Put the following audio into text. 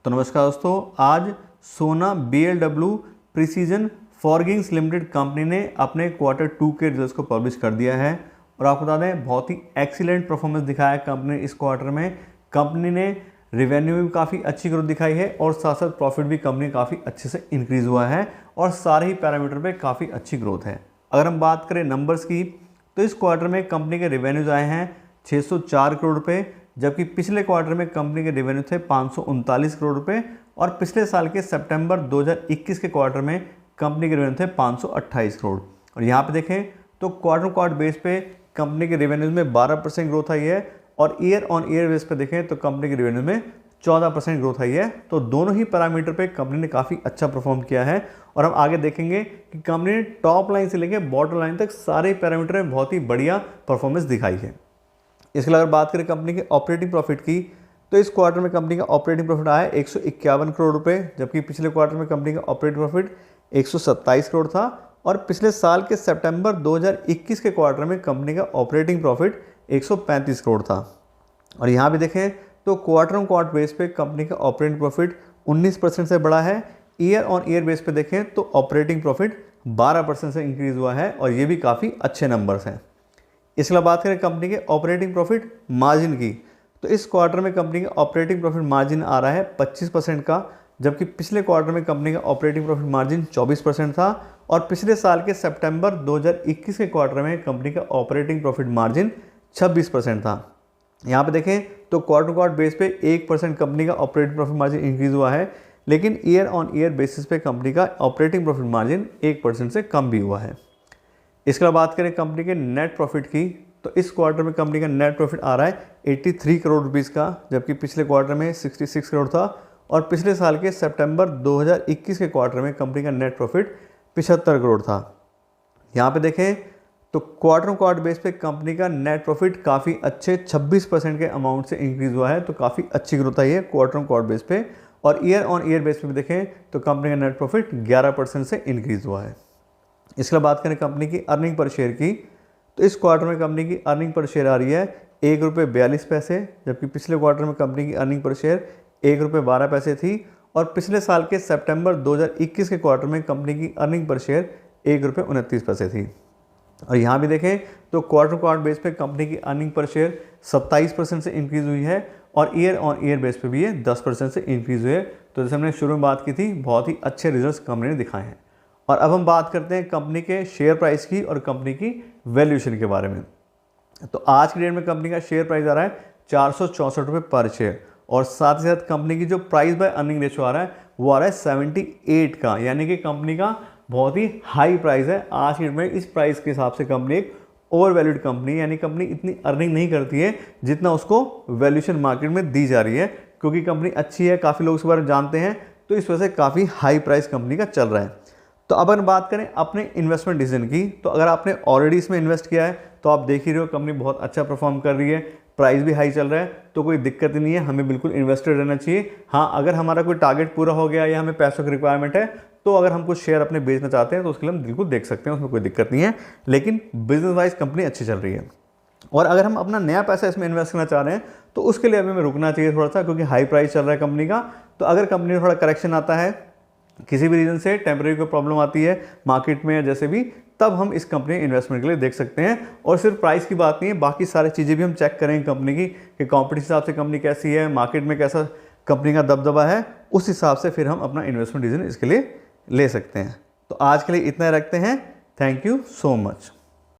तो नमस्कार दोस्तों, आज सोना BLW प्रिसीजन फॉरगिंग्स लिमिटेड कंपनी ने अपने Q2 के रिजल्ट्स को पब्लिश कर दिया है। और आपको बता दें, बहुत ही एक्सीलेंट परफॉर्मेंस दिखाया है कंपनी इस क्वार्टर में। कंपनी ने रेवेन्यू में भी काफ़ी अच्छी ग्रोथ दिखाई है और साथ साथ प्रॉफिट भी कंपनी काफ़ी अच्छे से इंक्रीज़ हुआ है और सारे ही पैरामीटर पे काफ़ी अच्छी ग्रोथ है। अगर हम बात करें नंबर्स की, तो इस क्वार्टर में कंपनी के रेवेन्यूज आए हैं 604 करोड़ रुपये, जबकि पिछले क्वार्टर में कंपनी के रेवेन्यू थे 539 करोड़ रुपए और पिछले साल के सितंबर 2021 के क्वार्टर में कंपनी के रेवेन्यू थे 528 करोड़। और यहाँ पे देखें तो क्वार्टर बेस पे कंपनी के रेवेन्यूज में 12% ग्रोथ आई है और ईयर ऑन ईयर बेस पे देखें तो कंपनी के रेवेन्यू में 14% ग्रोथ आई है। तो दोनों ही पैरामीटर पे कंपनी ने काफ़ी अच्छा परफॉर्म किया है और हम आगे देखेंगे कि कंपनी ने टॉप लाइन से लेकर बॉटम लाइन तक सारे पैरामीटर में बहुत ही बढ़िया परफॉर्मेंस दिखाई है। इसके अलावा अगर बात करें कंपनी के ऑपरेटिंग प्रॉफिट की, तो इस क्वार्टर में कंपनी का ऑपरेटिंग प्रॉफिट आया 151 करोड़ रुपए, जबकि पिछले क्वार्टर में कंपनी का ऑपरेटिंग प्रॉफिट 127 करोड़ था और पिछले साल के सितंबर 2021 के क्वार्टर में कंपनी का ऑपरेटिंग प्रॉफिट 135 करोड़ था। और यहाँ भी देखें तो क्वार्टर बेस पे कंपनी का ऑपरेटिंग प्रॉफिट 19% से बढ़ा है। ईयर ऑन ईयर बेस पे देखें तो ऑपरेटिंग प्रॉफिट 12% से इंक्रीज़ हुआ है और ये भी काफ़ी अच्छे नंबर्स हैं। इसके अलावा बात करें कंपनी के ऑपरेटिंग प्रॉफिट मार्जिन की, तो इस क्वार्टर में कंपनी का ऑपरेटिंग प्रॉफिट मार्जिन आ रहा है 25% का, जबकि पिछले क्वार्टर में कंपनी का ऑपरेटिंग प्रॉफिट मार्जिन 24% था और पिछले साल के सितंबर 2021 के क्वार्टर में कंपनी का ऑपरेटिंग प्रॉफिट मार्जिन 26% था। यहाँ पे देखें तो क्वार्टर बेस पे 1% कंपनी का ऑपरेटिंग प्रॉफिट मार्जिन इंक्रीज़ हुआ है, लेकिन ईयर ऑन ईयर बेसिस पे कंपनी का ऑपरेटिंग प्रॉफिट मार्जिन 1% से कम भी हुआ है। इसके बाद बात करें कंपनी के नेट प्रॉफिट की, तो इस क्वार्टर में कंपनी का नेट प्रॉफिट आ रहा है 83 करोड़ रुपीज़ का, जबकि पिछले क्वार्टर में 66 करोड़ था और पिछले साल के सितंबर 2021 के क्वार्टर में कंपनी का नेट प्रॉफिट 75 करोड़ था। यहाँ पे देखें तो क्वार्टर बेस पे कंपनी का नेट प्रॉफिट काफ़ी अच्छे 26% के अमाउंट से इंक्रीज़ हुआ है, तो काफ़ी अच्छी ग्रोथ आई है क्वार्टर बेस पे। और ईयर ऑन ईयर बेस पे भी देखें तो कंपनी का नेट प्रॉफिट 11% से इंक्रीज़ हुआ है। इसके बाद बात करें कंपनी की अर्निंग पर शेयर की, तो इस क्वार्टर में कंपनी की अर्निंग पर शेयर आ रही है ₹1.42, जबकि पिछले क्वार्टर में कंपनी की अर्निंग पर शेयर ₹1.12 थी और पिछले साल के सितंबर 2021 के क्वार्टर में कंपनी की अर्निंग पर शेयर ₹1.29 थी। और यहाँ भी देखें तो क्वार्टर बेस पे कंपनी की अर्निंग पर शेयर 27% से इंक्रीज़ हुई है और ईयर ऑन ईयर बेस पे भी ये 10% से इंक्रीज़ हुए। तो जैसे हमने शुरू में बात की थी, बहुत ही अच्छे रिजल्ट्स कंपनी ने दिखाए हैं। और अब हम बात करते हैं कंपनी के शेयर प्राइस की और कंपनी की वैल्यूएशन के बारे में। तो आज की डेट में कंपनी का शेयर प्राइस आ रहा है 464 रुपये पर शेयर और साथ ही साथ कंपनी की जो प्राइस बाय अर्निंग रेशियो आ रहा है वो आ रहा है 78 का, यानी कि कंपनी का बहुत ही हाई प्राइस है। आज की डेट में इस प्राइस के हिसाब से कंपनी एक ओवर वैल्यूड कंपनी, यानी कंपनी इतनी अर्निंग नहीं करती है जितना उसको वैल्यूएशन मार्केट में दी जा रही है, क्योंकि कंपनी अच्छी है, काफ़ी लोग इसके बारे में जानते हैं, तो इस वजह से काफ़ी हाई प्राइस कंपनी का चल रहा है। तो अब अगर बात करें अपने इन्वेस्टमेंट डिसीजन की, तो अगर आपने ऑलरेडी इसमें इन्वेस्ट किया है तो आप देख ही रहे हो कंपनी बहुत अच्छा परफॉर्म कर रही है, प्राइस भी हाई चल रहा है, तो कोई दिक्कत ही नहीं है, हमें बिल्कुल इन्वेस्टेड रहना चाहिए। हाँ, अगर हमारा कोई टारगेट पूरा हो गया या हमें पैसों की रिक्वायरमेंट है, तो अगर हम कुछ शेयर अपने बेचना चाहते हैं तो उसके लिए हम बिल्कुल देख सकते हैं, उसमें कोई दिक्कत नहीं है, लेकिन बिजनेस वाइज कंपनी अच्छी चल रही है। और अगर हम अपना नया पैसा इसमें इन्वेस्ट करना चाह रहे हैं तो उसके लिए हमें रुकना चाहिए थोड़ा सा, क्योंकि हाई प्राइस चल रहा है कंपनी का। तो अगर कंपनी में थोड़ा करेक्शन आता है, किसी भी रीज़न से टेम्परेरी कोई प्रॉब्लम आती है मार्केट में या जैसे भी, तब हम इस कंपनी इन्वेस्टमेंट के लिए देख सकते हैं। और सिर्फ प्राइस की बात नहीं है, बाकी सारी चीज़ें भी हम चेक करेंगे कंपनी की कि कॉम्पिटिशन हिसाब से कंपनी कैसी है, मार्केट में कैसा कंपनी का दबदबा है, उस हिसाब से फिर हम अपना इन्वेस्टमेंट डिसीजन इसके लिए ले सकते हैं। तो आज के लिए इतना ही रखते हैं। Thank you so much.